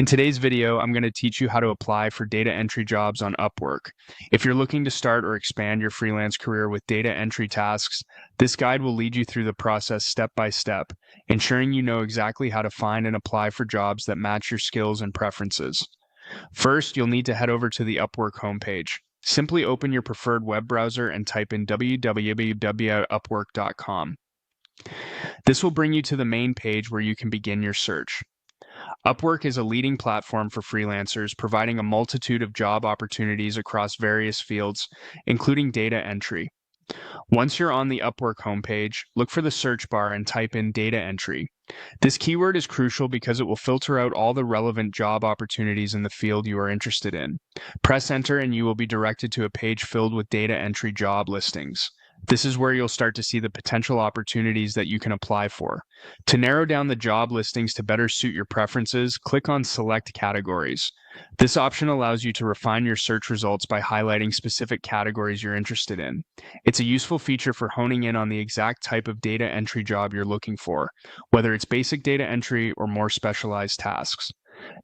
In today's video, I'm going to teach you how to apply for data entry jobs on Upwork. If you're looking to start or expand your freelance career with data entry tasks, this guide will lead you through the process step by step, ensuring you know exactly how to find and apply for jobs that match your skills and preferences. First, you'll need to head over to the Upwork homepage. Simply open your preferred web browser and type in www.upwork.com. This will bring you to the main page where you can begin your search. Upwork is a leading platform for freelancers, providing a multitude of job opportunities across various fields, including data entry. Once you're on the Upwork homepage, look for the search bar and type in data entry. This keyword is crucial because it will filter out all the relevant job opportunities in the field you are interested in. Press enter and you will be directed to a page filled with data entry job listings. This is where you'll start to see the potential opportunities that you can apply for. To narrow down the job listings to better suit your preferences, click on Select Categories. This option allows you to refine your search results by highlighting specific categories you're interested in. It's a useful feature for honing in on the exact type of data entry job you're looking for, whether it's basic data entry or more specialized tasks.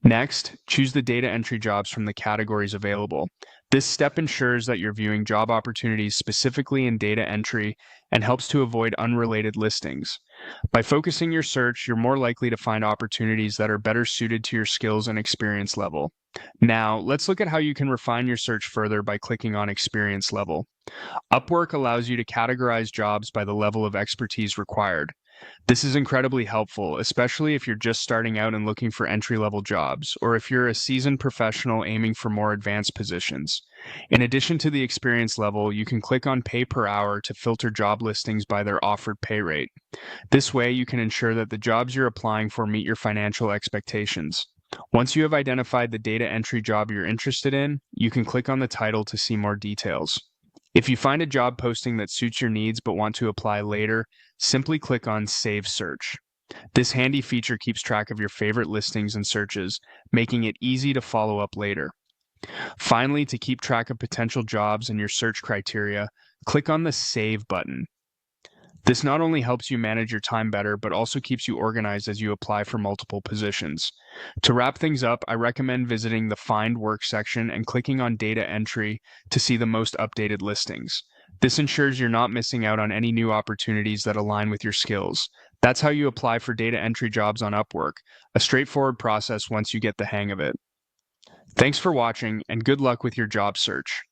Next, choose the data entry jobs from the categories available. This step ensures that you're viewing job opportunities specifically in data entry and helps to avoid unrelated listings. By focusing your search, you're more likely to find opportunities that are better suited to your skills and experience level. Now, let's look at how you can refine your search further by clicking on Experience Level. Upwork allows you to categorize jobs by the level of expertise required. This is incredibly helpful, especially if you're just starting out and looking for entry-level jobs, or if you're a seasoned professional aiming for more advanced positions. In addition to the experience level, you can click on Pay per Hour to filter job listings by their offered pay rate. This way, you can ensure that the jobs you're applying for meet your financial expectations. Once you have identified the data entry job you're interested in, you can click on the title to see more details. If you find a job posting that suits your needs but want to apply later, simply click on Save Search. This handy feature keeps track of your favorite listings and searches, making it easy to follow up later. Finally, to keep track of potential jobs and your search criteria, click on the Save button. This not only helps you manage your time better, but also keeps you organized as you apply for multiple positions. To wrap things up, I recommend visiting the Find Work section and clicking on Data Entry to see the most updated listings. This ensures you're not missing out on any new opportunities that align with your skills. That's how you apply for data entry jobs on Upwork, a straightforward process once you get the hang of it. Thanks for watching, and good luck with your job search.